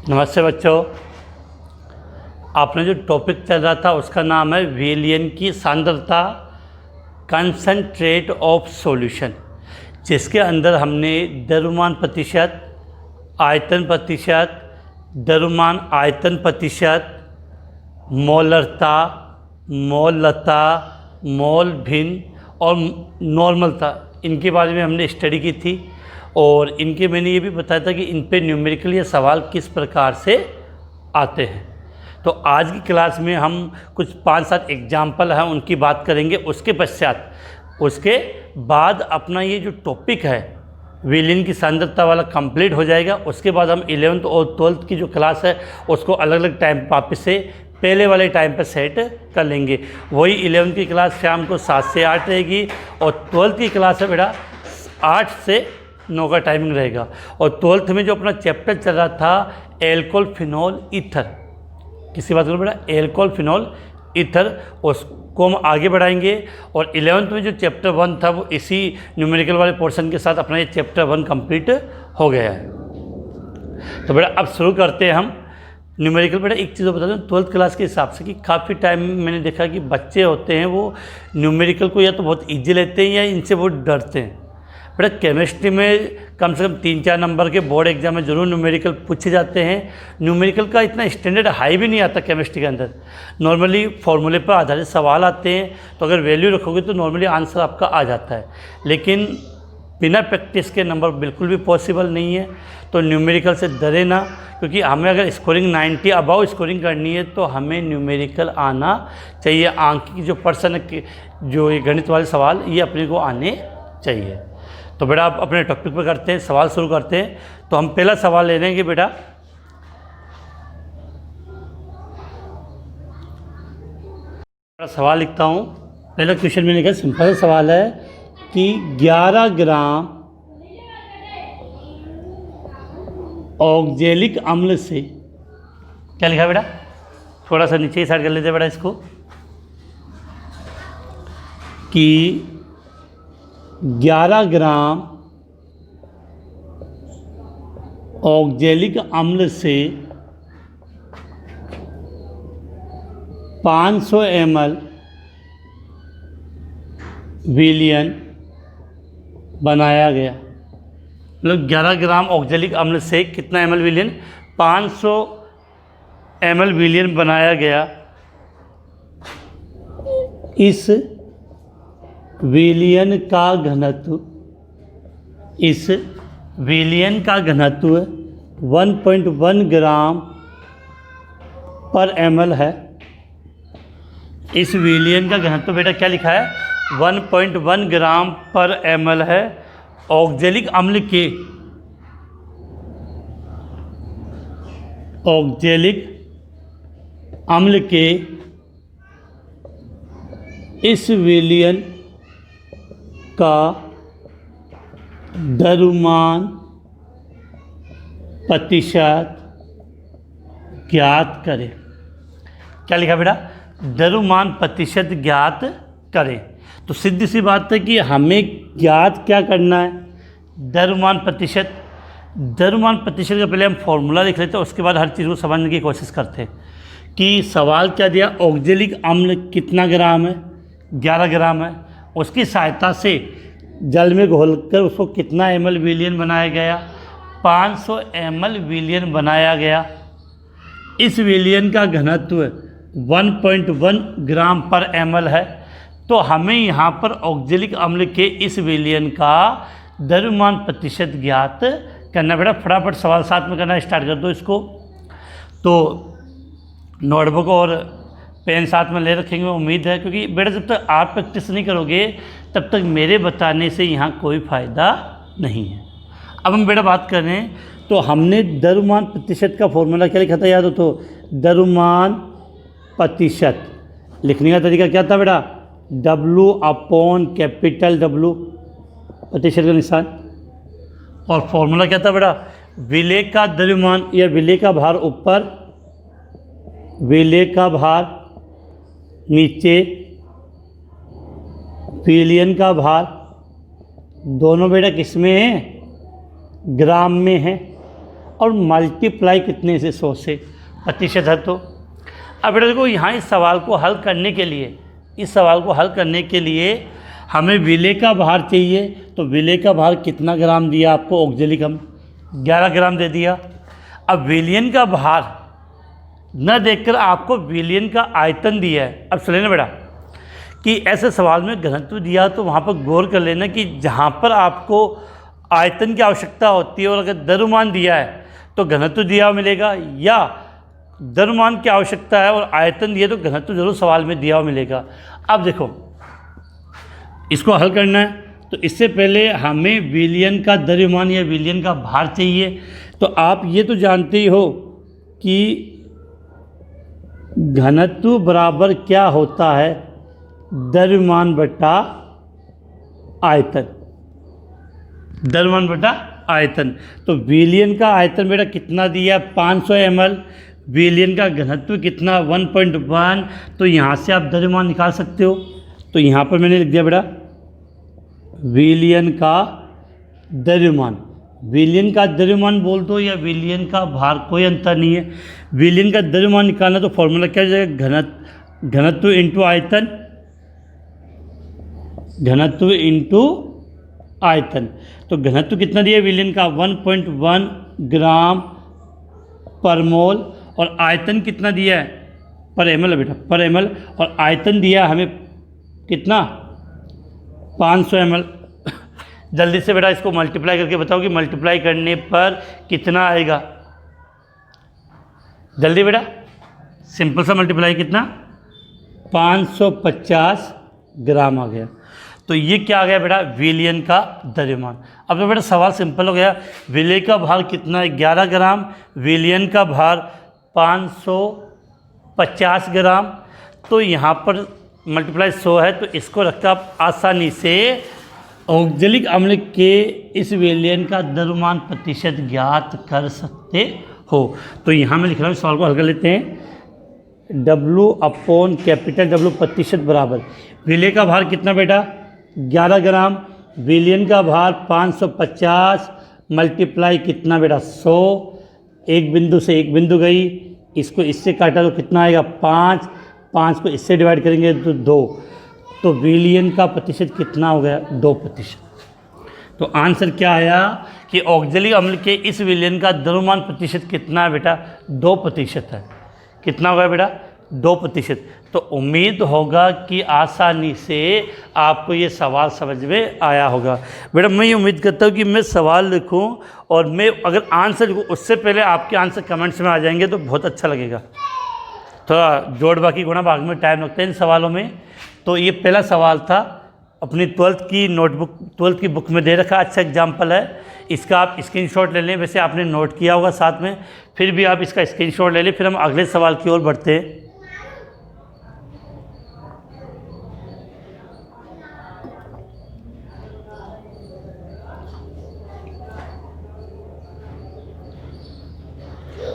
नमस्ते बच्चों। आपने जो टॉपिक चल रहा था उसका नाम है विलयन की सांद्रता, कंसंट्रेट ऑफ सॉल्यूशन, जिसके अंदर हमने द्रव्यमान प्रतिशत, आयतन प्रतिशत, द्रव्यमान आयतन प्रतिशत, मोलरता, मोलता, मोल भिन्न और नॉर्मलता, इनके बारे में हमने स्टडी की थी। और इनके मैंने ये भी बताया था कि इन पे न्यूमेरिकल या सवाल किस प्रकार से आते हैं। तो आज की क्लास में हम कुछ 5-7 एग्जाम्पल हैं उनकी बात करेंगे। उसके बाद अपना ये जो टॉपिक है विलयन की सांद्रता वाला कंप्लीट हो जाएगा। उसके बाद हम 11th और 12th की जो क्लास है उसको अलग अलग टाइम वापस से पहले वाले टाइम पर सेट कर लेंगे। वही 11th की क्लास शाम को 7 से 8 रहेगी और 12th की क्लास है बेटा 8 से 9 का टाइमिंग रहेगा। और 12th में जो अपना चैप्टर चल रहा था एल्कोहल फिनॉल ईथर, किसी बात करो बेटा, एल्कोहल फिनॉल ईथर, उसको हम आगे बढ़ाएंगे। और 11th में जो चैप्टर 1 था वो इसी न्यूमेरिकल वाले पोर्शन के साथ अपना ये चैप्टर 1 कंप्लीट हो गया है। तो बेटा अब शुरू करते हैं हम न्यूमेरिकल। बेटा एक चीज़ बता दूँ 12th क्लास के हिसाब से कि काफ़ी टाइम मैंने देखा कि बच्चे होते हैं वो न्यूमेरिकल को या तो बहुत ईजी लेते हैं या इनसे बहुत डरते हैं। बेटा केमिस्ट्री में कम से कम 3-4 नंबर के बोर्ड एग्जाम में ज़रूर न्यूमेरिकल पूछे जाते हैं। न्यूमेरिकल का इतना स्टैंडर्ड हाई भी नहीं आता केमिस्ट्री के अंदर, नॉर्मली फॉर्मूले पर आधारित सवाल आते हैं। तो अगर वैल्यू रखोगे तो नॉर्मली आंसर आपका आ जाता है, लेकिन बिना प्रैक्टिस के नंबर बिल्कुल भी पॉसिबल नहीं है। तो न्यूमेरिकल से डरे ना, क्योंकि हमें अगर स्कोरिंग 90 अबाव स्कोरिंग करनी है तो हमें न्यूमेरिकल आना चाहिए। आंक की जो पर्सन जो ये गणित वाले सवाल ये अपने को आने चाहिए। तो बेटा आप अपने टॉपिक पर करते हैं, सवाल शुरू करते हैं। तो हम पहला सवाल ले लेंगे बेटा, सवाल लिखता हूँ। पहला क्वेश्चन मैंने कहा सिंपल सवाल है कि 11 ग्राम ऑक्जेलिक अम्ल से, क्या लिखा बेटा, थोड़ा सा नीचे ही साइड कर लेते बेटा इसको, कि 11 ग्राम ऑक्जेलिक अम्ल से 500 ml विलयन बनाया गया। मतलब 11 ग्राम ऑक्जेलिक अम्ल से कितना ml विलयन, 500 ml विलयन बनाया गया। इस विलयन का घनत्व, इस विलयन का घनत्व 1.1 ग्राम पर ml है। इस विलयन का घनत्व बेटा क्या लिखा है, 1.1 ग्राम पर ml है। ऑक्जेलिक अम्ल के, ऑक्जेलिक अम्ल के इस विलयन का द्रव्यमान प्रतिशत ज्ञात करें। क्या लिखा बेटा, द्रव्यमान प्रतिशत ज्ञात करें। तो सीधी सी बात है कि हमें ज्ञात क्या करना है, द्रव्यमान प्रतिशत। द्रव्यमान प्रतिशत का पहले हम फॉर्मूला लिख लेते हैं, उसके बाद हर चीज़ को समझने की कोशिश करते हैं। कि सवाल क्या दिया, ऑक्जेलिक अम्ल कितना ग्राम है, 11 ग्राम है। उसकी सहायता से जल में घोलकर उसको कितना ml विलयन बनाया गया, 500 ml विलयन बनाया गया। इस विलयन का घनत्व 1.1 ग्राम पर ml है। तो हमें यहाँ पर ऑक्जेलिक अम्ल के इस विलयन का द्रव्यमान प्रतिशत ज्ञात करना। बेटा फटाफट सवाल साथ में करना स्टार्ट कर दो इसको। तो नोटबुक और पेन साथ में ले रखेंगे उम्मीद है, क्योंकि बेटा जब तक आप प्रैक्टिस नहीं करोगे तब तक मेरे बताने से यहाँ कोई फ़ायदा नहीं है। अब हम बेटा बात करें तो हमने द्रव्यमान प्रतिशत का फॉर्मूला क्या लिखा था, याद हो तो, द्रव्यमान प्रतिशत लिखने का तरीका क्या था बेटा, W/W, प्रतिशत का निशान। और फॉर्मूला क्या था बेटा, विलेय का द्रव्यमान या विलेय का भार ऊपर, विलेय का भार नीचे, विलयन का भार, दोनों बेटा किस में है, ग्राम में है। और मल्टीप्लाई कितने से, 100 से, प्रतिशत है। तो अब बेटा देखो यहाँ इस सवाल को हल करने के लिए, हमें विलेय का भार चाहिए। तो विलेय का भार कितना ग्राम दिया आपको, ऑक्जेलिक अम्ल 11 ग्राम दे दिया। अब विलयन का भार न देखकर आपको विलयन का आयतन दिया है। अब सुनिए ना बेटा कि ऐसे सवाल में घनत्व दिया तो वहाँ पर गौर कर लेना कि जहाँ पर आपको आयतन की आवश्यकता होती है और अगर द्रव्यमान दिया है तो घनत्व दिया हुआ मिलेगा, या द्रव्यमान की आवश्यकता है और आयतन दिया तो घनत्व जरूर सवाल में दिया हुआ मिलेगा। अब देखो इसको हल करना है तो इससे पहले हमें विलयन का द्रव्यमान या विलयन का भार चाहिए। तो आप ये तो जानते ही हो कि घनत्व बराबर क्या होता है, द्रव्यमान बटा आयतन, द्रव्यमान बटा आयतन। तो विलयन का आयतन बेटा कितना दिया, 500 ml। विलयन का घनत्व कितना, 1.1। तो यहाँ से आप द्रव्यमान निकाल सकते हो। तो यहाँ पर मैंने लिख दिया बेटा विलयन का द्रव्यमान। विलयन का द्रव्यमान बोल दो या विलयन का भार, कोई अंतर नहीं है। विलयन का द्रव्यमान निकालना तो फॉर्मूला क्या हो जाएगा, घनत्व इंटू आयतन, घनत्व इंटू आयतन। तो घनत्व कितना दिया विलयन का, 1.1 ग्राम पर मोल, और आयतन कितना दिया है, पर एम एल बेटा, पर एम एल। और आयतन दिया हमें कितना, 500 ml। जल्दी से बेटा इसको मल्टीप्लाई करके बताओ कि मल्टीप्लाई करने पर कितना आएगा। जल्दी बेटा, सिंपल सा मल्टीप्लाई कितना, 550 ग्राम आ गया। तो ये क्या आ गया बेटा, विलयन का द्रव्यमान। अब तो बेटा सवाल सिंपल हो गया। विलय का भार कितना है, 11 ग्राम। विलयन का भार 550 ग्राम। तो यहाँ पर मल्टीप्लाई 100 है तो इसको रखकर आप आसानी से ऑक्जेलिक अम्ल के इस विलयन का द्रव्यमान प्रतिशत ज्ञात कर सकते हो। तो यहाँ मैं लिख रहा हूँ, सवाल को हल कर लेते हैं। W/W प्रतिशत बराबर विलय का भार कितना बेटा, 11 ग्राम। विलयन का भार 550 मल्टीप्लाई कितना बेटा, 100। एक बिंदु से एक बिंदु गई, इसको इससे काटा तो कितना आएगा, 5। 5 को इससे डिवाइड करेंगे तो 2। तो विलयन का प्रतिशत कितना हो गया, 2%। तो आंसर क्या आया कि ऑक्जेलिक अम्ल के इस विलयन का द्रव्यमान प्रतिशत कितना है बेटा, 2% है। कितना होगा बेटा, 2%। तो उम्मीद होगा कि आसानी से आपको ये सवाल समझ में आया होगा। बेटा मैं ये उम्मीद करता हूँ कि मैं सवाल लिखूँ और मैं अगर आंसर लिखूँ उससे पहले आपके आंसर कमेंट्स में आ जाएंगे तो बहुत अच्छा लगेगा। थोड़ा जोड़ बाकी गुणा भाग में टाइम लगता है इन सवालों में। तो ये पहला सवाल था, अपनी 12th की नोटबुक, 12th की बुक में दे रखा, अच्छा एग्जाम्पल है। इसका आप स्क्रीनशॉट ले लें, वैसे आपने नोट किया होगा साथ में, फिर भी आप इसका स्क्रीनशॉट ले लें। फिर हम अगले सवाल की ओर बढ़ते हैं।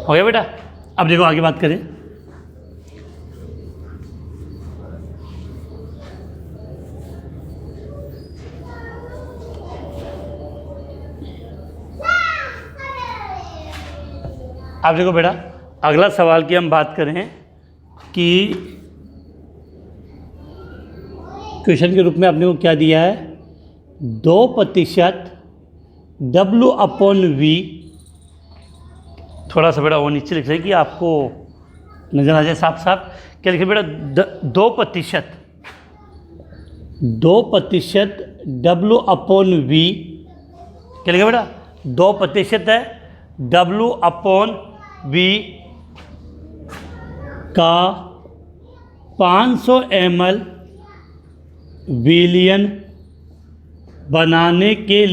हो गया बेटा, अब देखो आगे बात करें। अब देखो बेटा, अगला सवाल की हम बात करें कि क्वेश्चन के रूप में आपने को क्या दिया है, 2% W/V। थोड़ा सा बेटा वो नीचे लिख रहे कि आपको नजर आ जाए साफ साफ। क्या लिखे बेटा, 2% W/V। क्या लिखा बेटा, 2% है W/V का 500 ml विलयन बनाने के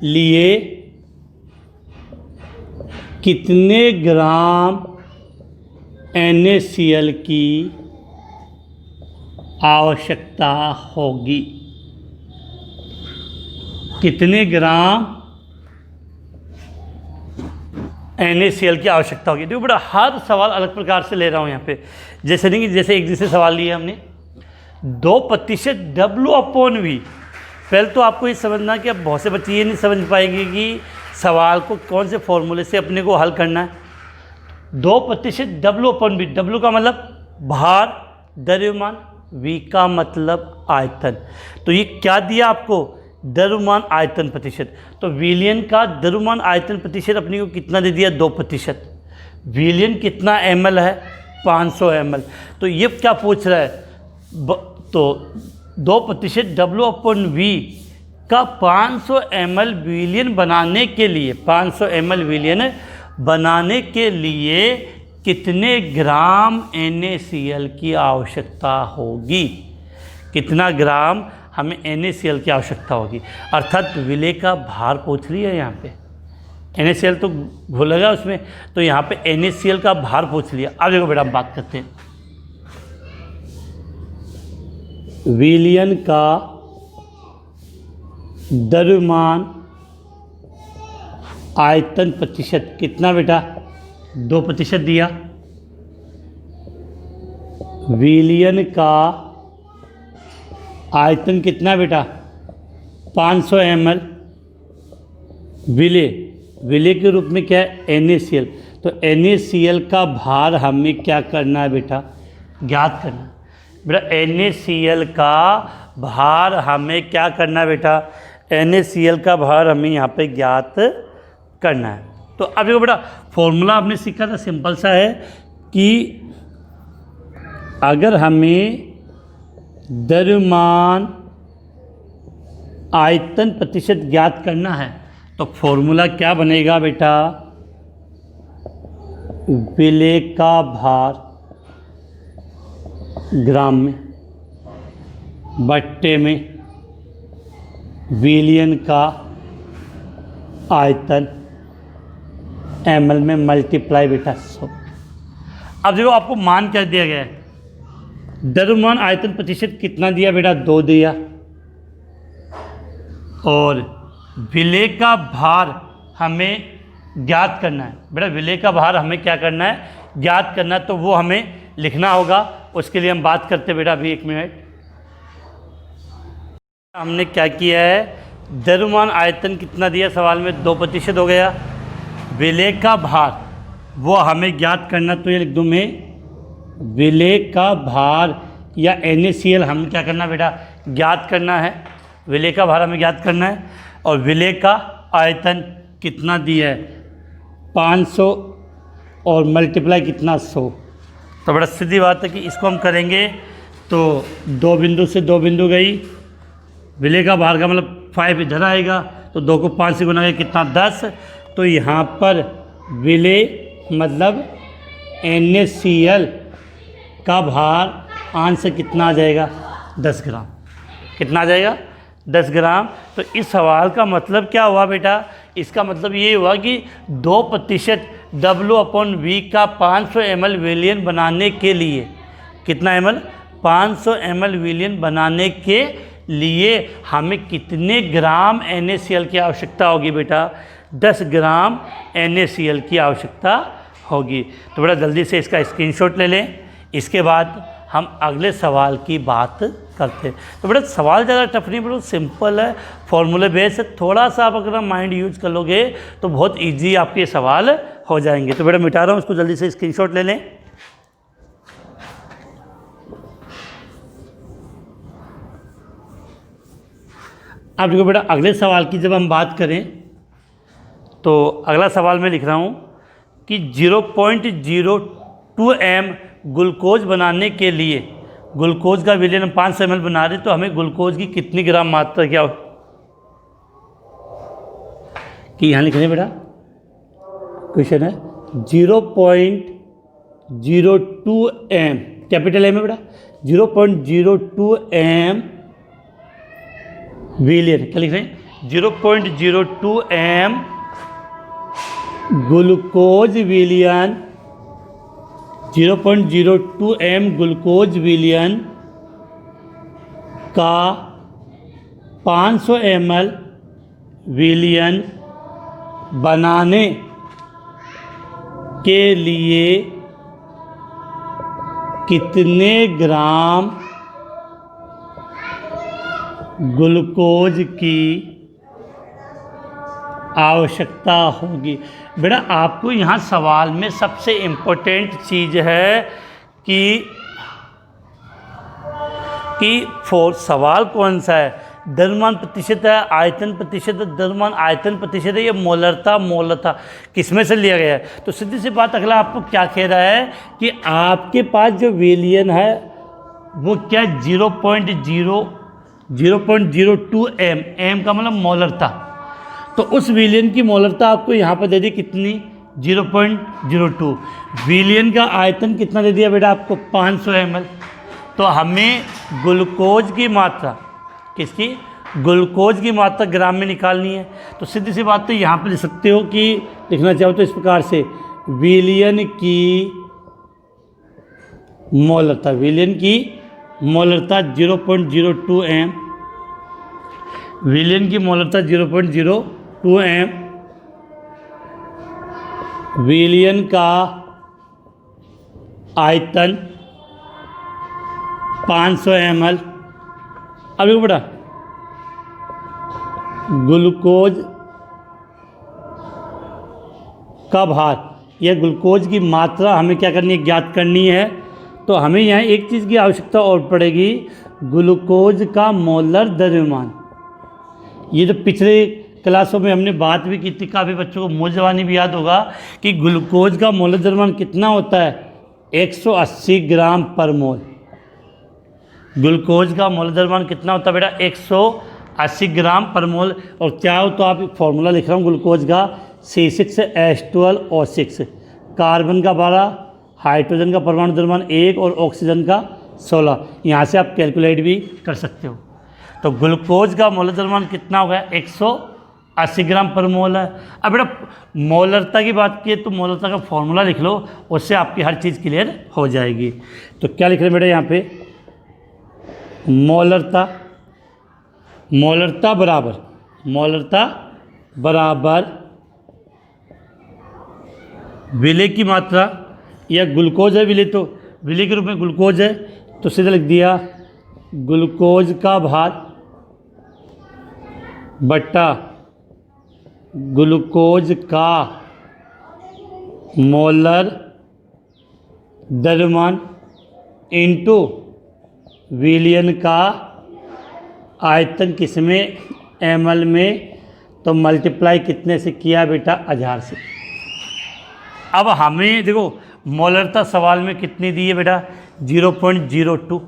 लिए कितने ग्राम NaCl की आवश्यकता होगी। कितने ग्राम NaCl की आवश्यकता होगी। देखो बेटा हर सवाल अलग प्रकार से ले रहा हूँ यहाँ पे, जैसे नहीं कि जैसे एक जैसे सवाल लिए हमने। 2% W/V। पहले तो आपको ये समझना कि अब बहुत से बच्चे ये नहीं समझ पाएंगे कि सवाल को कौन से फॉर्मूले से अपने को हल करना है? 2% W/V, W का मतलब भार, द्रव्यमान, V का मतलब आयतन। तो ये क्या दिया आपको? द्रव्यमान आयतन प्रतिशत। तो विलियन का द्रव्यमान आयतन प्रतिशत अपने को कितना दे दिया? 2%। विलियन कितना ml है? 500 ml। तो ये क्या पूछ रहा है? तो 2% W/V का 500 ml विलियन बनाने के लिए, 500 ml विलियन बनाने के लिए कितने ग्राम NaCl की आवश्यकता होगी? कितना ग्राम हमें NaCl की आवश्यकता होगी? अर्थात विलेय का भार पूछ रही है यहाँ पे। NaCl तो भूलेगा उसमें, तो यहाँ पे NaCl का भार पूछ लिया। अब देखो बेटा, हम बात करते हैं विलियन का द्रव्यमान आयतन प्रतिशत कितना बेटा? 2% दिया। विलियन का आयतन कितना बेटा? 500 ml। विलेय के रूप में क्या है? NaCl। तो NaCl का भार हमें क्या करना है बेटा? ज्ञात करना। बेटा NaCl का भार हमें क्या करना है बेटा? NaCl का भार हमें यहाँ पे ज्ञात करना है। तो अब देखो बेटा, फॉर्मूला आपने सीखा था, सिंपल सा है कि अगर हमें द्रव्यमान आयतन प्रतिशत ज्ञात करना है तो फॉर्मूला क्या बनेगा बेटा? विलेय का भार ग्राम में बट्टे में विलियन का आयतन ml में मल्टीप्लाई बेटा 100। अब देखो, आपको मान क्या दिया गया है? द्रव्यमान आयतन प्रतिशत कितना दिया बेटा? 2 दिया। और विलेय का भार हमें ज्ञात करना है। बेटा विलेय का भार हमें क्या करना है? ज्ञात करना है। तो वो हमें लिखना होगा। उसके लिए हम बात करते हैं बेटा अभी 1 मिनट। हमने क्या किया है? द्रव्यमान आयतन कितना दिया सवाल में? 2% हो गया। विलेय का भार वो हमें ज्ञात करना, तो ये लिख दूँ मैं, विलेय का भार या NaCl हमें क्या करना बेटा? ज्ञात करना है। विलेय का भार हमें ज्ञात करना है। और विलेय का आयतन कितना दिया है? 500 और मल्टीप्लाई कितना? 100। तो बड़ा सीधी बात है कि इसको हम करेंगे तो 2 बिंदु से 2 बिंदु गई। विलेय का भार का मतलब 5 इधर आएगा, तो 2 को 5 से गुना करें कितना? 10। तो यहाँ पर विलेय मतलब NaCl का भार आंसर कितना आ जाएगा? 10 ग्राम। कितना आ जाएगा? 10 ग्राम। तो इस सवाल का मतलब क्या हुआ बेटा? इसका मतलब ये हुआ कि 2% W/V का 500 ml विलियन बनाने के लिए, कितना ml? 500 ml विलियन बनाने के लिए हमें कितने ग्राम NaCl की आवश्यकता होगी बेटा? 10 ग्राम NaCl की आवश्यकता होगी। तो बेटा जल्दी से इसका स्क्रीनशॉट ले लें। इसके बाद हम अगले सवाल की बात करते हैं। तो बेटा सवाल ज़्यादा टफ नहीं, बहुत सिंपल है, फॉर्मूले बेस है। थोड़ा सा आप अगर माइंड यूज कर लोगे तो बहुत इजी आपके सवाल हो जाएंगे। तो बेटा मिटा रहा हूँ, इसको जल्दी से स्क्रीनशॉट ले लें। अब देखो बेटा, अगले सवाल की जब हम बात करें तो अगला सवाल मैं लिख रहा हूँ कि 0.02 m ग्लूकोज बनाने के लिए, ग्लूकोज का विलियन हम 500 ml बना रहे, तो हमें ग्लूकोज की कितनी ग्राम मात्रा क्या कि यहाँ लिख रहे हैं बेटा? क्वेश्चन है 0.02 m, कैपिटल एम है बेटा, 0.02 m विलियन, क्या लिख रहे हैं? 0.02 m ग्लूकोज विलियन, 0.02 m ग्लूकोज विलियन का 500 ml विलियन बनाने के लिए कितने ग्राम ग्लूकोज की आवश्यकता होगी। बेटा आपको यहाँ सवाल में सबसे इम्पोर्टेंट चीज़ है कि सवाल कौन सा है, द्रव्यमान प्रतिशत है, आयतन प्रतिशत है, द्रव्यमान आयतन प्रतिशत है, ये मोलरता किस में से लिया गया है। तो सीधी सी बात, अगला आपको क्या कह रहा है कि आपके पास जो विलियन है वो क्या 0.02 एम का मतलब मोलरता। तो उस विलियन की मोलरता आपको यहाँ पर दे दी कितनी, 0.02। विलियन का आयतन कितना दे दिया बेटा आपको, 500 ml। तो हमें ग्लूकोज की मात्रा, किसकी, ग्लूकोज की मात्रा ग्राम में निकालनी है। तो सीधी सी बात, तो यहाँ पर लिख सकते हो कि लिखना चाहो तो इस प्रकार से, विलियन की मोलरता 0.02 एम, विलियन की मोलरता 0.02 एम, विलियन का आयतन 500 ml। अब देखो बेटा, ग्लूकोज का भार या ग्लूकोज की मात्रा हमें क्या करनी है, ज्ञात करनी है। तो हमें यहाँ एक चीज़ की आवश्यकता और पड़ेगी, ग्लूकोज का मोलर द्रव्यमान। ये तो पिछले क्लासों में हमने बात भी की थी, काफ़ी बच्चों को मूल जवानी भी याद होगा कि ग्लूकोज का मोलर द्रव्यमान कितना होता है, 180 ग्राम पर मोल। ग्लूकोज का मोलर द्रव्यमान कितना होता है बेटा, 180 ग्राम पर मोल। और क्या हो तो आप फॉर्मूला लिख रहा हूँ ग्लूकोज का, C6H12O6, कार्बन का 12, हाइड्रोजन का परमाणु द्रव्यमान 1 और ऑक्सीजन का 16। यहाँ से आप कैलकुलेट भी कर सकते हो। तो ग्लूकोज का मोलर द्रव्यमान कितना हो गया, 180 ग्राम पर मोल है। अब बेटा मोलरता की बात की तो मोलरता का फॉर्मूला लिख लो, उससे आपकी हर चीज़ क्लियर हो जाएगी। तो क्या लिख रहे हैं बेटा यहाँ पे, मोलरता बराबर विलेय की मात्रा, या ग्लूकोज है विलेय, तो विलेय के रूप में ग्लूकोज है तो सीधा लिख दिया ग्लूकोज का भार बट्टा ग्लूकोज का मोलर द्रव्यमान इंटू विलियन का आयतन किसमें, ml में। तो मल्टीप्लाई कितने से किया बेटा, 1000 से। अब हमें देखो मोलरता सवाल में कितनी दी है बेटा, 0.02।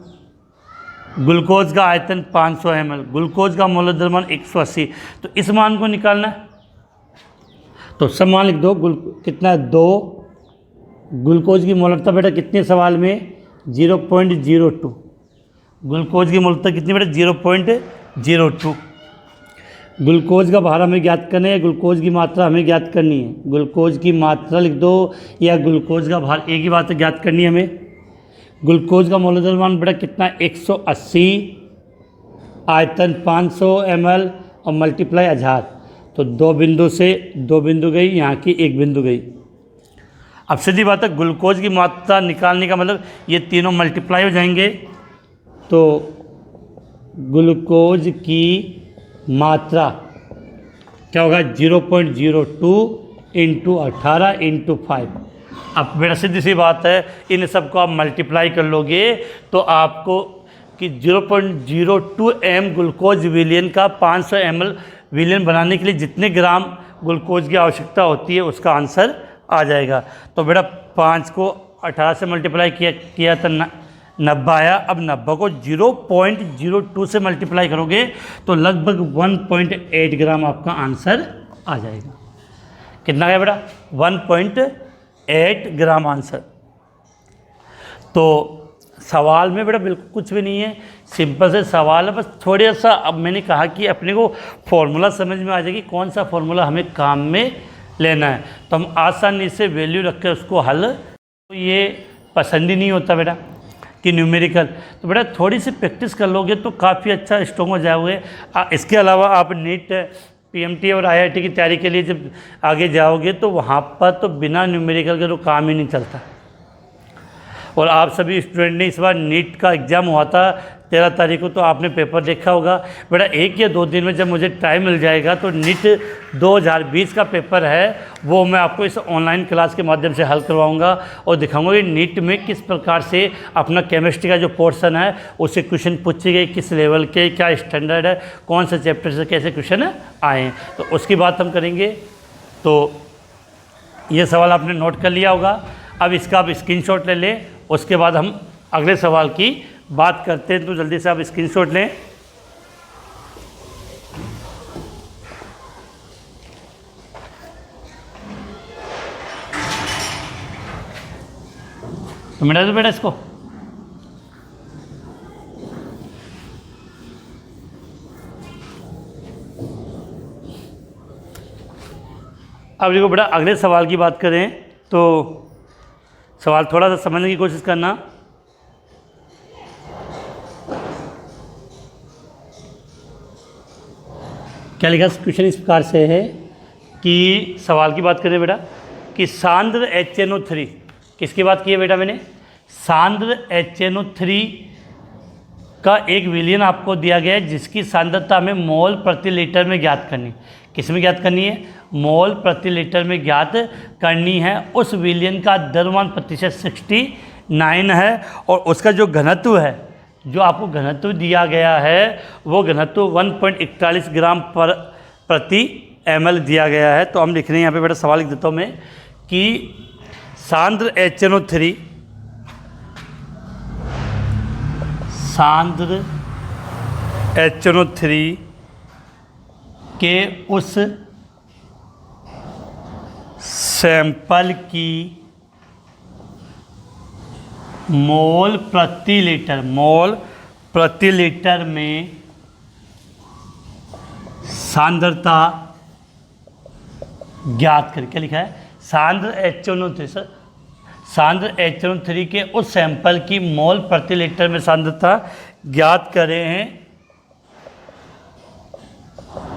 ग्लूकोज का आयतन 500 ml, ग्लूकोज का मोलर द्रव्यमान 180। तो इस मान को निकालना है, तो सब मान लिख दो। कितना है, 2। ग्लूकोज की मोलरता बेटा कितने सवाल में, 0.02। ग्लूकोज की मोलरता कितनी बेटा, 0.02। ग्लूकोज का भार हमें ज्ञात करना है, ग्लूकोज की मात्रा हमें ज्ञात करनी है। ग्लूकोज की मात्रा लिख दो या ग्लूकोज का भार, एक ही बात है, ज्ञात करनी है हमें। ग्लूकोज का मोलर द्रव्यमान बेटा कितना, 180, आयतन 500 ml और मल्टीप्लाई 1000। तो 2 बिंदु से 2 बिंदु गई, यहाँ की 1 बिंदु गई। अब सीधी बात है, ग्लूकोज की मात्रा निकालने का मतलब ये तीनों मल्टीप्लाई हो जाएंगे। तो ग्लूकोज की मात्रा क्या होगा, 0.02 इंटू 18 इंटू 5। अब बेटा सीधी सी बात है, इन सबको आप मल्टीप्लाई कर लोगे तो आपको कि 0.02 एम ग्लूकोज विलियन का 500 ml विलियन बनाने के लिए जितने ग्राम ग्लूकोज की आवश्यकता होती है उसका आंसर आ जाएगा। तो बेटा 5 को 18 से मल्टीप्लाई किया तो 90 आया। अब 90 को 0.02 से मल्टीप्लाई करोगे तो लगभग 1.8 ग्राम आपका आंसर आ जाएगा। कितना गया बेटा, 1.8 ग्राम आंसर। तो सवाल में बेटा बिल्कुल कुछ भी नहीं है, सिंपल से सवाल है, बस थोड़ा सा अब मैंने कहा कि अपने को फॉर्मूला समझ में आ जाएगी कौन सा फॉर्मूला हमें काम में लेना है, तो हम आसानी से वैल्यू रख कर उसको हल। तो ये पसंद ही नहीं होता बेटा कि न्यूमेरिकल, तो बेटा थोड़ी सी प्रैक्टिस कर लोगे तो काफ़ी अच्छा स्ट्रॉन्ग हो जाओगे। इसके अलावा आप नीट पीएमटी और आईआईटी की तैयारी के लिए जब आगे जाओगे तो वहाँ पर तो बिना न्यूमेरिकल के तो काम ही नहीं चलता। और आप सभी स्टूडेंट ने इस बार नीट का एग्ज़ाम हुआ था 13 तारीख को तो आपने पेपर देखा होगा बेटा। 1 या 2 दिन में जब मुझे टाइम मिल जाएगा तो नीट 2020 का पेपर है वो मैं आपको इस ऑनलाइन क्लास के माध्यम से हल करवाऊंगा और दिखाऊंगा कि नीट में किस प्रकार से अपना केमिस्ट्री का जो पोर्शन है उससे क्वेश्चन पूछे गए, किस लेवल के, क्या स्टैंडर्ड है, कौन से चैप्टर से कैसे क्वेश्चन आए, तो उसकी बात हम करेंगे। तो ये सवाल आपने नोट कर लिया होगा। अब इसका आप स्क्रीनशॉट ले लें, उसके बाद हम अगले सवाल की बात करते हैं। तो जल्दी से आप स्क्रीनशॉट लें। तो मिटा दो बेटा इसको। अब देखो बेटा, अगले सवाल की बात करें तो सवाल थोड़ा सा समझने की कोशिश करना। क्या लिखा क्वेश्चन इस प्रकार से है कि सवाल की बात करें बेटा कि सांद्र HNO3 किसकी बात की है बेटा मैंने, सांद्र HNO3 का एक विलयन आपको दिया गया है जिसकी सांद्रता हमें मोल प्रति लीटर में ज्ञात करनी। किस में ज्ञात करनी है, मोल प्रति लीटर में ज्ञात करनी है। उस विलयन का द्रव्यमान प्रतिशत 69 है और उसका जो घनत्व है, जो आपको घनत्व दिया गया है वो घनत्व 1.41 ग्राम प्रति ml दिया गया है। तो हम लिख रहे हैं यहाँ पे बेटा, सवाल लिख देता हूँ मैं कि सांद्र HNO3 के उस सैंपल की मोल प्रति लीटर में सांद्रता ज्ञात करें। क्या लिखा है, सांद्र HNO3 के उस सैंपल की मोल प्रति लीटर में सांद्रता ज्ञात करें हैं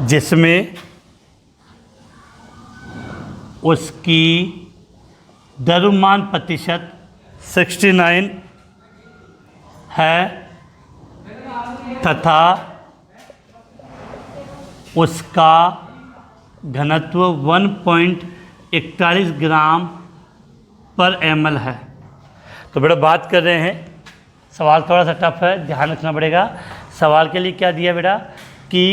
जिसमें उसकी द्रव्यमान प्रतिशत 69 है तथा उसका घनत्व 1.41 ग्राम पर ml है। तो बेटा बात कर रहे हैं, सवाल थोड़ा सा टफ है, ध्यान रखना पड़ेगा। सवाल के लिए क्या दिया बेटा कि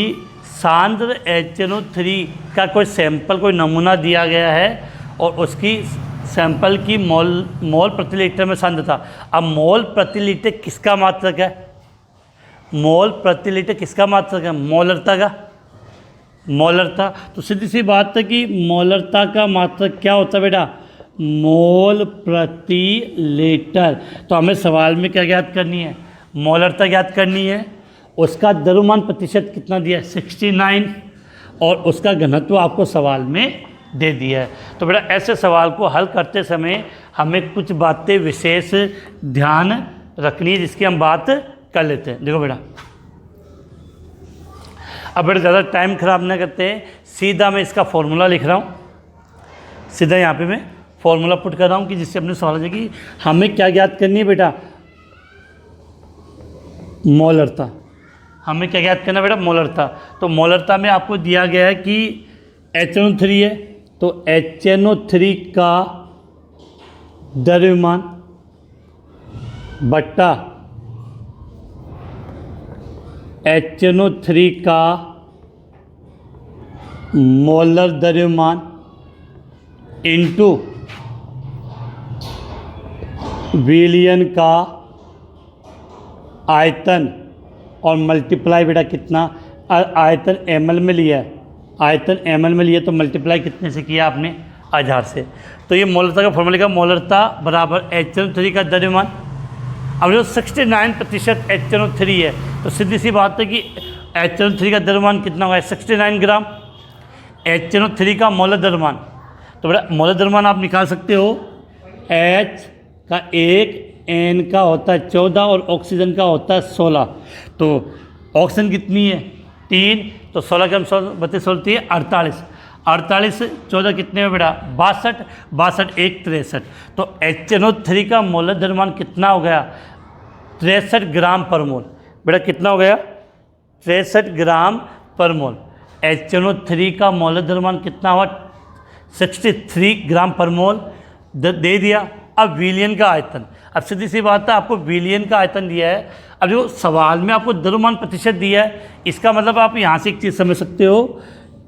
सांद्र HNO3 का कोई सैंपल, कोई नमूना दिया गया है और उसकी सैंपल की मोल प्रति लीटर में सांद्रता। अब मोल प्रति लीटर किसका मात्रक है, मोल प्रति लीटर किसका मात्रक है, मोलरता। तो सीधी सी बात है कि मोलरता का मात्रक क्या होता है बेटा, मोल प्रति लीटर। तो हमें सवाल में क्या ज्ञात करनी है, मोलरता ज्ञात करनी है। उसका द्रव्यमान प्रतिशत कितना दिया है, 69, और उसका घनत्व आपको सवाल में दे दिया है। तो बेटा ऐसे सवाल को हल करते समय हमें कुछ बातें विशेष ध्यान रखनी है जिसकी हम बात कर लेते हैं। देखो बेटा, अब बेटा ज़्यादा टाइम ख़राब ना करते हैं, सीधा मैं इसका फॉर्मूला लिख रहा हूँ, सीधा यहाँ पे मैं फॉर्मूला पुट कर रहा हूँ कि जिससे अपने सवाल है कि हमें क्या ज्ञात करनी है बेटा, मोलरता। हमें क्या ज्ञात करना है बेटा, मोलरता। तो मोलरता में आपको दिया गया है कि HNO3 है, तो HNO3 का द्रव्यमान बट्टा HNO3 का मोलर द्रव्यमान इंटू विलयन का आयतन और मल्टीप्लाई बेटा कितना, आयतन ml में लिया है, आयतन ml में लिया तो मल्टीप्लाई कितने से किया आपने, 1000 से। तो ये मोलरता का फॉर्मूला का मोलरता बराबर HNO3 का द्रव्यमान। अब जो 69% HNO3 है तो सीधी सी बात है कि HNO3 का द्रव्यमान कितना होगा, 69 ग्राम। HNO3 का मोलर द्रव्यमान, तो बेटा मोलर द्रव्यमान आप निकाल सकते हो, H का 1, N का होता है 14 और ऑक्सीजन का होता है 16। तो ऑक्सीजन कितनी है, 3, तो 16 ग्राम 32 होती है 48, 48 14 कितने में बेटा, 62, 62 1 63। तो HNO3 का मोलर द्रव्यमान कितना हो गया, 63 ग्राम पर मोल। बेटा कितना हो गया 63 ग्राम पर मोल। HNO3 का मोलर द्रव्यमान कितना हुआ 63 ग्राम पर मोल दे दिया। अब विलयन का आयतन, अब सीधी सी बात है आपको विलयन का आयतन दिया है। अब जो सवाल में आपको द्रव्यमान प्रतिशत दिया है, इसका मतलब आप यहाँ से एक चीज़ समझ सकते हो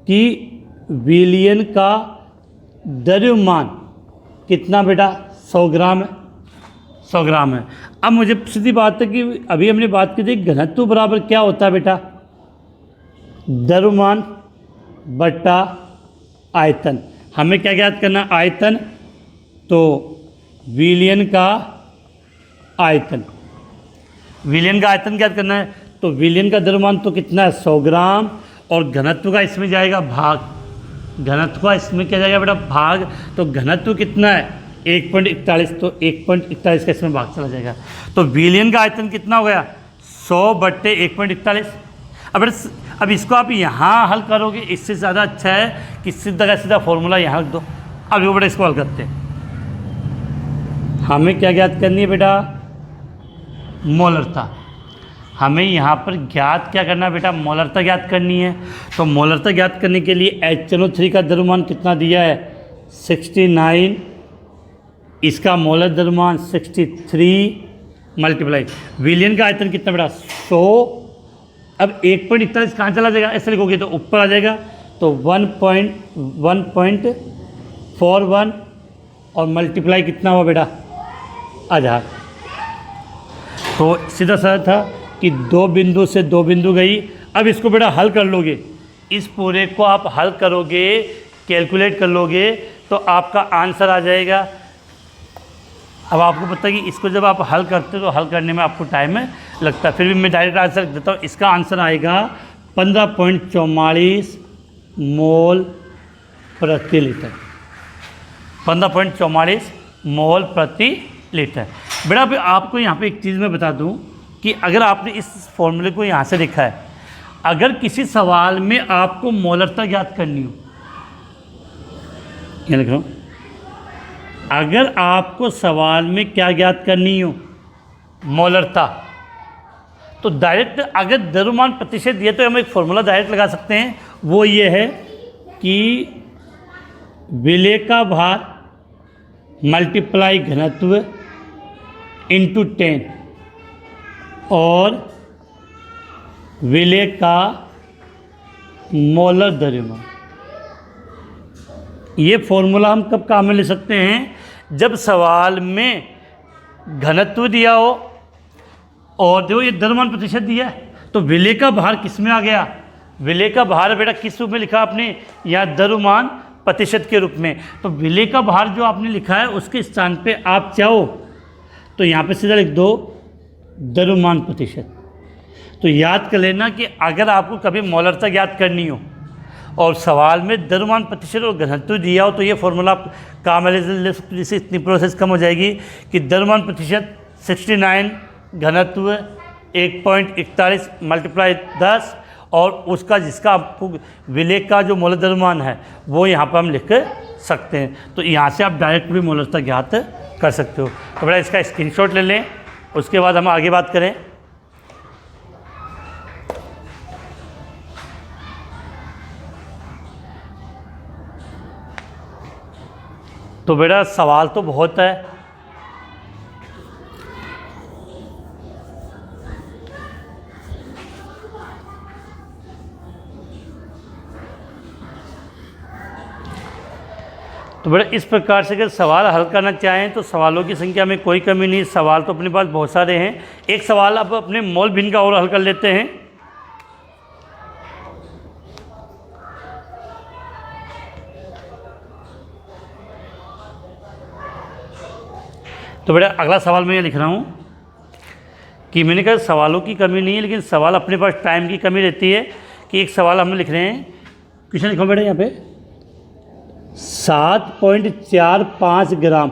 कि विलयन का द्रव्यमान कितना बेटा 100 ग्राम है, 100 ग्राम है। अब मुझे सीधी बात है कि अभी हमने बात की थी घनत्व बराबर क्या होता है बेटा द्रव्यमान बटा आयतन। हमें क्या ज्ञात करना है आयतन, तो विलयन का आयतन, विलयन का आयतन ज्ञात करना है। तो विलयन का द्रव्यमान तो कितना है 100 ग्राम, और घनत्व का इसमें जाएगा भाग, घनत्व का इसमें क्या जाएगा बेटा भाग। तो घनत्व कितना है 1.41, तो 1.41 का इसमें भाग चला जाएगा। तो विलयन का आयतन कितना हो गया 100/1.41। अब इसको आप यहाँ हल करोगे, इससे ज़्यादा अच्छा है कि सीधा का सीधा फॉर्मूला यहाँ रख दो। अब वो बेटा इसको हल करते हैं। हमें क्या ज्ञात करनी है बेटा मोलरता। हमें यहाँ पर ज्ञात क्या करना है बेटा मोलरता ज्ञात करनी है। तो मोलरता ज्ञात करने के लिए HNO3 का द्रव्यमान कितना दिया है 69, इसका मोलर द्रव्यमान 63 मल्टीप्लाई विलयन का आयतन कितना बेटा 100। अब 1.41 कहाँ चला जाएगा, ऐसे लिखोगे तो ऊपर आ जाएगा, तो 1.41 और मल्टीप्लाई कितना हुआ बेटा 1000। तो सीधा साधा था कि 2 बिंदु से 2 बिंदु गई। अब इसको बेटा हल कर लोगे, इस पूरे को आप हल करोगे, कैलकुलेट कर लोगे, तो आपका आंसर आ जाएगा। अब आपको पता है कि इसको जब आप हल करते हो तो हल करने में आपको टाइम लगता है, फिर भी मैं डायरेक्ट आंसर लिख देता हूँ। इसका आंसर आएगा 15.44 मोल प्रति लीटर, 15.44 मोल प्रति लीटर। बेटा अभी आपको यहाँ पे एक चीज़ मैं बता दूँ कि अगर आपने इस फॉर्मूले को यहाँ से लिखा है, अगर किसी सवाल में आपको मोलरता ज्ञात करनी हो, क्या लिख रहा हूँ, अगर आपको सवाल में क्या ज्ञात करनी हो मोलरता, तो डायरेक्ट अगर द्रव्यमान प्रतिशत दिए तो हम एक फॉर्मूला डायरेक्ट लगा सकते हैं। वो ये है कि विलय का भार मल्टीप्लाई घनत्व इंटू 10 और विलय का मोलर द्रव्यमान। ये फॉर्मूला हम कब काम में ले सकते हैं, जब सवाल में घनत्व दिया हो और देखो ये द्रव्यमान प्रतिशत दिया है, तो विलय का भार किस में आ गया, विलय का भार बेटा किस रूप में लिखा आपने, या द्रव्यमान प्रतिशत के रूप में। तो विलय का भार जो आपने लिखा है उसके स्थान पे आप चाहो तो यहाँ पे सीधा लिख दो द्रव्यमान प्रतिशत। तो याद कर लेना कि अगर आपको कभी मोलरता ज्ञात करनी हो और सवाल में द्रव्यमान प्रतिशत और घनत्व दिया हो, तो ये फॉर्मूला आप काम में ले सकते हो, जिससे इतनी प्रोसेस कम हो जाएगी कि द्रव्यमान प्रतिशत 69, घनत्व 1.41 मल्टीप्लाई 10 और उसका जिसका आपको विलय का जो मोलर द्रव्यमान है वो यहाँ पर हम लिख सकते हैं। तो यहाँ से आप डायरेक्ट भी मोलरता ज्ञात कर सकते हो। तो बड़ा इसका स्क्रीनशॉट ले लें, उसके बाद हम आगे बात करें। तो बेटा सवाल तो बहुत है, तो बेटा इस प्रकार से अगर सवाल हल करना चाहें तो सवालों की संख्या में कोई कमी नहीं, सवाल तो अपने पास बहुत सारे हैं। एक सवाल अब अपने मोल भिन्न का और हल कर लेते हैं। तो बेटा अगला सवाल मैं ये लिख रहा हूँ कि मैंने कहा सवालों की कमी नहीं है, लेकिन सवाल अपने पास टाइम की कमी रहती है कि एक सवाल हम लिख रहे हैं, क्वेश्चन लिखो बेटा यहाँ पे 7.45 ग्राम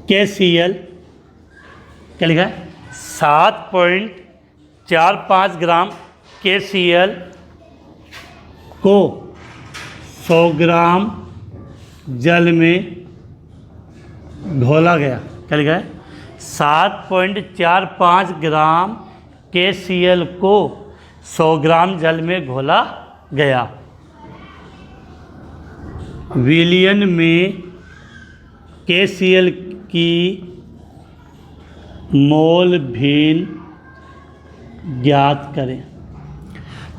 KCl, क्या लिखा है 7.45 ग्राम KCl को 100 ग्राम जल में घोला गया। क्या लिखा है 7.45 ग्राम KCl को 100 ग्राम जल में घोला गया। विलयन में KCl की मोल भिन्न ज्ञात करें।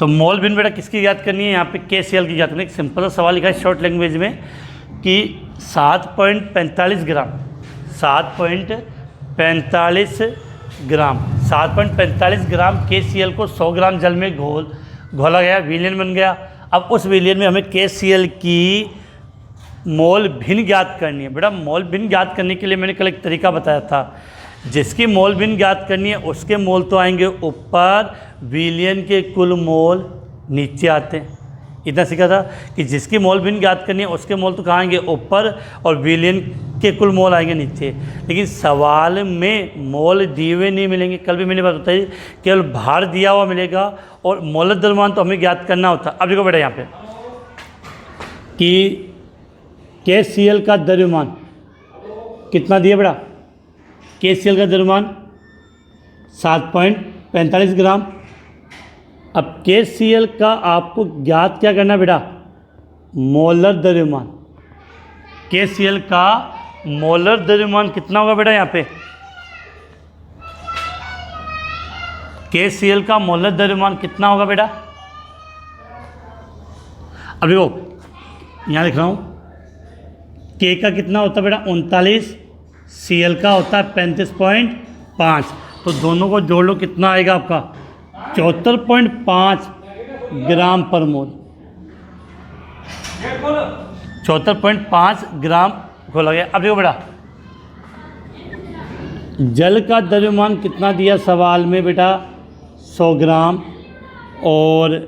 तो मोल भिन्न बेटा किसकी ज्ञात करनी है? यहाँ पे KCl की ज्ञात करनी है। एक सिंपल सा सवाल लिखा है शॉर्ट लैंग्वेज में कि 7.45 ग्राम 7.45 ग्राम KCl को 100 ग्राम जल में घोला गया, विलयन बन गया। अब उस विलयन में हमें KCl की मोल भिन्न ज्ञात करनी है। बेटा मोल भिन्न ज्ञात करने के लिए मैंने कल एक तरीका बताया था, जिसकी मोल भिन्न ज्ञात करनी है उसके मोल तो आएंगे ऊपर, विलयन के कुल मोल नीचे आते हैं। इतना सीखा था कि जिसकी मोल भिन्न ज्ञात करनी है उसके मोल तो कहाँ आएंगे? ऊपर, और विलयन के कुल मोल आएंगे नीचे। लेकिन सवाल में मोल दिए हुए नहीं मिलेंगे। कल भी मैंने बात बताई, केवल भार दिया हुआ मिलेगा और मोलर द्रव्यमान तो हमें ज्ञात करना होता। अब देखो बेटा यहाँ पे कि KCl का द्रव्यमान कितना दिया बेटा? KCl का द्रव्यमान 7.45 ग्राम। अब KCl का आपको ज्ञात क्या करना बेटा? मोलर द्रव्यमान। KCl का मोलर द्रव्यमान कितना होगा बेटा? यहाँ पे KCl का मोलर द्रव्यमान कितना होगा बेटा? अब देखो यहाँ लिख रहा हूँ, K का कितना होता है बेटा? 39, Cl का होता है 35.5। तो दोनों को जोड़ लो, कितना आएगा आपका? 74.5 ग्राम पर मोल। 74.5 ग्राम खोला गया। अब देखो बेटा जल का द्रव्यमान कितना दिया सवाल में बेटा? 100 ग्राम। और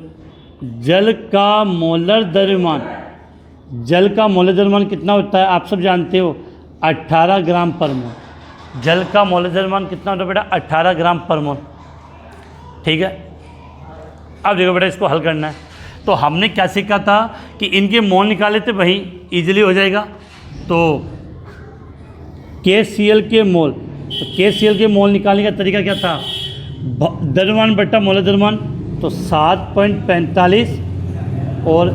जल का मोलर द्रव्यमान कितना होता है आप सब जानते हो? 18 ग्राम पर मोल। जल का मोलर द्रव्यमान कितना होता है बेटा? 18 ग्राम पर मोल। ठीक है। अब देखो बेटा इसको हल करना है। तो हमने क्या सीखा था कि इनके मोल निकाले थे, वही इजीली हो जाएगा। तो KCl के मोल, तो KCl के मोल निकालने का तरीका क्या था? द्रव्यमान बट्टा मोलर द्रव्यमान। तो 7.45 और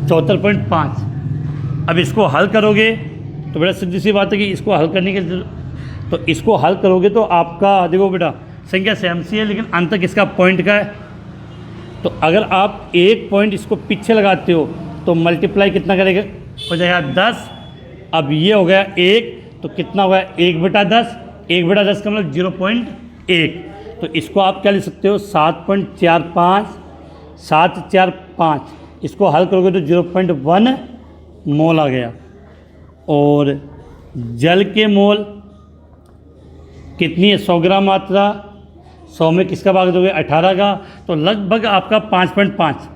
74.5। अब इसको हल करोगे तो बेटा सीधी सी बात है कि इसको हल करने के, तो इसको हल करोगे तो आपका देखो बेटा संख्या सेम सी है, लेकिन अंतर किसका? पॉइंट का है। तो अगर आप एक पॉइंट इसको पीछे लगाते हो तो मल्टीप्लाई कितना करेगा? हो जाएगा 10। अब ये हो गया 1, तो कितना होगा? 1/10। 1/10 का मतलब 0.1। तो इसको आप क्या लिख सकते हो? 7.45, 745। इसको हल करोगे तो 0.1 मोल आ गया। और जल के मोल कितनी है? 100 ग्राम मात्रा। 100 में किसका भाग दोगे? 18 का। तो लगभग आपका 5.5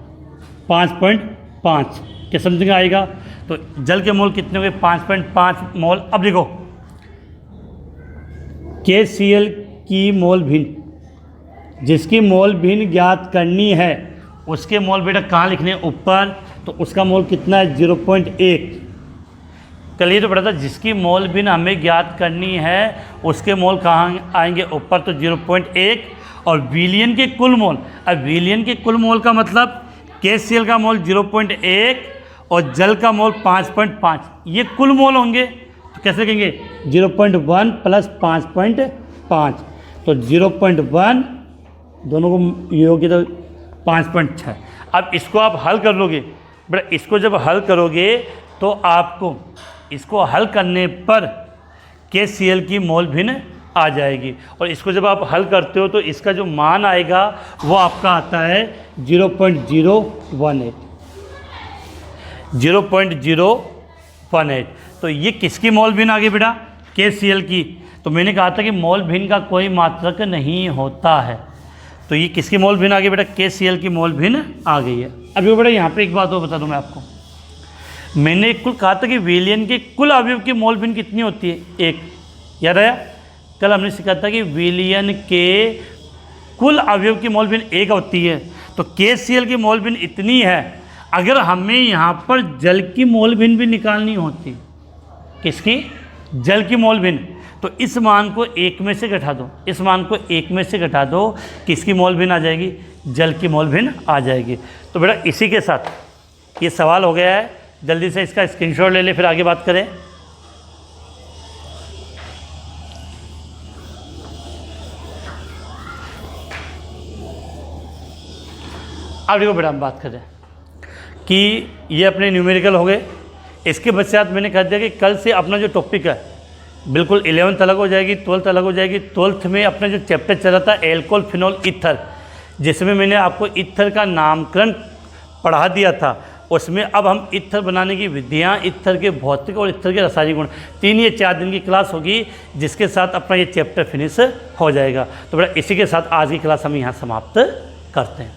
के समथिंग आएगा। तो जल के मोल कितने हो गए? 5.5 मोल। अब देखो KCl की मोल भिन्न, जिसकी मोल भिन्न ज्ञात करनी है उसके मोल बेटा कहाँ लिखने हैं? ऊपर। तो उसका मोल कितना है? 0.1। कल ये तो पता था जिसकी मोल भिन्न हमें ज्ञात करनी है उसके मोल कहाँ आएंगे? ऊपर। तो 0.1। और विलयन के कुल मोल, अब विलयन के कुल मोल का मतलब KCl का मोल 0.1 और जल का मोल 5.5, ये कुल मोल होंगे। तो कैसे लिखेंगे? 0.1 प्लस 5.5। तो 0.1 दोनों को ये होगी तो 5.6। अब इसको आप हल कर लोगे बेटा। इसको जब हल करोगे तो आपको इसको हल करने पर KCl की मोल भिन्न आ जाएगी। और इसको जब आप हल करते हो तो इसका जो मान आएगा वो आपका आता है 0.018। 0.018। तो ये किसकी मोल भिन्न आ गई बेटा? KCl की। तो मैंने कहा था कि मोल भिन्न का कोई मात्रक नहीं होता है। तो ये किसकी मोल भिन्न आ गई बेटा? KCl की मोल भिन्न आ गई है। अभी बेटा यहाँ पे एक बात और बता दूँ मैं आपको। मैंने कुल कहा था कि विलयन के कुल अवयव की मोल भिन्न कितनी होती है? 1। याद आया? कल हमने सीखा था कि विलयन के कुल अवयव की मोल भिन्न 1 होती है। तो KCl की मोल भिन्न इतनी है। अगर हमें यहाँ पर जल की मोल भिन्न भी निकालनी होती, किसकी? जल की मोल भिन्न। तो इस मान को 1 में से घटा दो, इस मान को 1 में से घटा दो, किसकी मोल भिन्न आ जाएगी? जल की मोल भिन्न आ जाएगी। तो बेटा इसी के साथ ये सवाल हो गया है, जल्दी से इसका स्क्रीनशॉट ले ले, फिर आगे बात करें। अब देखो बेटा हम बात करें कि ये अपने न्यूमेरिकल हो गए। इसके पश्चात मैंने कह दिया कि कल से अपना जो टॉपिक है बिल्कुल 11th अलग हो जाएगी, 12th अलग हो जाएगी। 12th में अपना जो चैप्टर चला था एल्कोहल फिनॉल ईथर, जिसमें मैंने आपको ईथर का नामकरण पढ़ा दिया था, उसमें अब हम ईथर बनाने की विधियाँ, ईथर के भौतिक और ईथर के रासायनिक गुण, 3 या 4 दिन की क्लास होगी, जिसके साथ अपना ये चैप्टर फिनिश हो जाएगा। तो बेटा इसी के साथ आज की क्लास हम यहाँ समाप्त करते हैं।